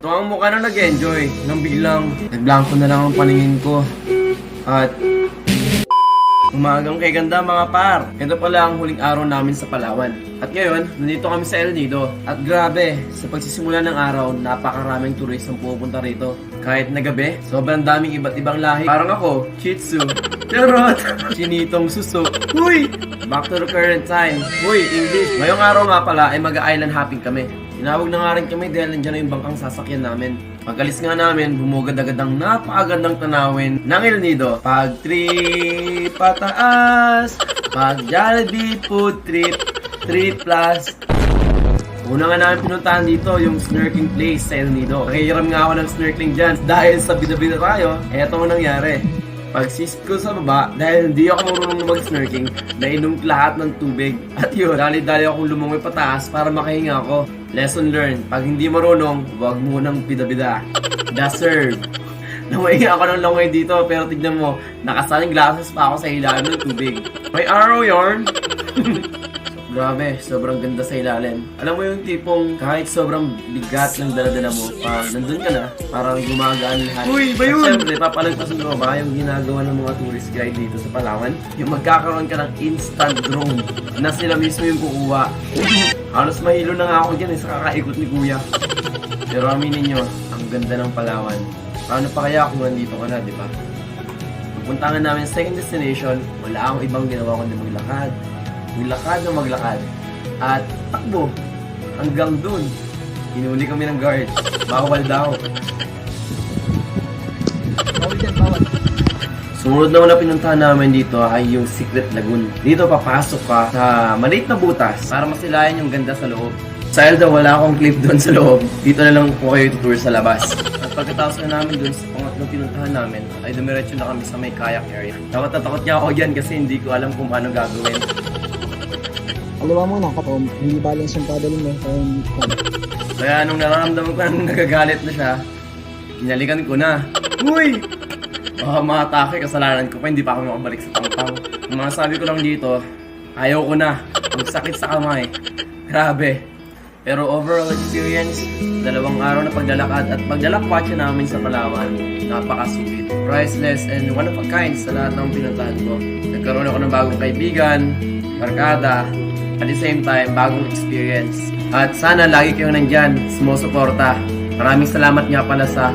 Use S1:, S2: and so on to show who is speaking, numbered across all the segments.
S1: Mukhang mukha na nag-enjoy. Nang biglang, nagblanko na lang ang paningin ko. At umagang kay ganda mga par. Ito pala ang huling araw namin sa Palawan. At ngayon, nandito kami sa El Nido. At grabe, sa pagsisimula ng araw, napakaraming turist ang pupunta rito. Kahit na gabi, sobrang daming iba't ibang lahi. Parang ako, Shih Tzu, Charot, Chinitong Suso. Uy! Back to the current time. Uy, English. Ngayong araw nga pala ay mag-island hopping kami. Tinawag na nga rin kami dahil nandiyan na yung bangkang sasakyan namin. Pag-alis nga namin, bumugad-agad ang napakagandang tanawin ng El Nido. Pag trip pataas, pag Jollibee food trip, 3 plus. Una nga namin pinuntahan dito yung snorkeling place sa El Nido. Nakihiram nga ako ng snorkeling dyan. Dahil sa bida-bida tayo, eto ang nangyari. Pag-sist ko sa baba, dahil hindi ako marunong mag-snorkeling, nainom lahat ng tubig. At yun, dali-dali akong lumungoy pataas para makahinga ako. Lesson learned, pag hindi marunong, huwag munang bida-bida. Deserve. Langoy ako ng langoy dito, pero tignan mo, nakasaling glasses pa ako sa ilalim ng tubig. May araw yarn. Grabe, sobrang ganda sa ilalim. Alam mo yung tipong kahit sobrang bigat ng dala-dala mo, pag nandun ka na, parang gumagaan lahat. Uy, ba yun? At syempre, papalagpasin ko ba yung ginagawa ng mga tourist guide dito sa Palawan? Yung magkakaroon ka ng instant drone na sila mismo yung kukuha. Halos mahilo na nga ako dyan sa kakaikot ni Kuya. Pero aminin nyo, ang ganda ng Palawan. Paano pa kaya kung nandito ka na, di ba? Pupuntangan namin sa second destination, wala akong ibang ginawa kundi maglakad. Maglakad na maglakad. At takbo. Hanggang dun. Hinuli kami ng guard. Bawal daw.
S2: Bawal dyan, bawal.
S1: Sumunod naman na pinuntahan namin dito ay yung Secret Lagoon. Dito papasok ka sa maliit na butas para masilayan yung ganda sa loob. Sa Elda, wala akong clip doon sa loob. Dito na lang po kayo tour sa labas. At pagkatapos na namin doon sa pangatlong pinuntahan namin, ay dumiretso na kami sa may kayak area. Takot na takot niya ako dyan kasi hindi ko alam kung paano gagawin.
S2: Aliwa mo na, Katom. Hindi balance yung paddling mo.
S1: Kaya nung nararamdaman ko nang nagagalit na siya, hinalikan ko na. Uy! Baka matake, kasalanan ko pa, hindi pa ako makabalik sa tangtang. Ang mga sabi ko lang dito, ayaw ko na. Ang sakit sa kamay. Grabe. Pero overall experience, 2 araw na paglalakad at paglalakpatsa namin sa Palawan, napakasulit. Priceless and one of a kind sa lahat ng pinuntahan ko. Nagkaroon ako ng bagong kaibigan, barkada, at the same time, bagong experience. At sana lagi kayong nandyan, sumusuporta. Maraming salamat nga pala sa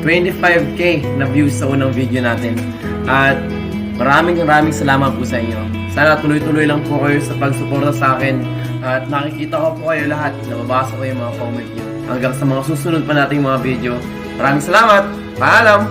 S1: 25k na views sa unang video natin. At maraming salamat po sa inyo. Sana tuloy-tuloy lang po kayo sa pagsuporta sa akin. At nakikita ko po kayo lahat. Nababasa ko yung mga comment nyo. Hanggang sa mga susunod pa nating mga video. Maraming salamat! Paalam!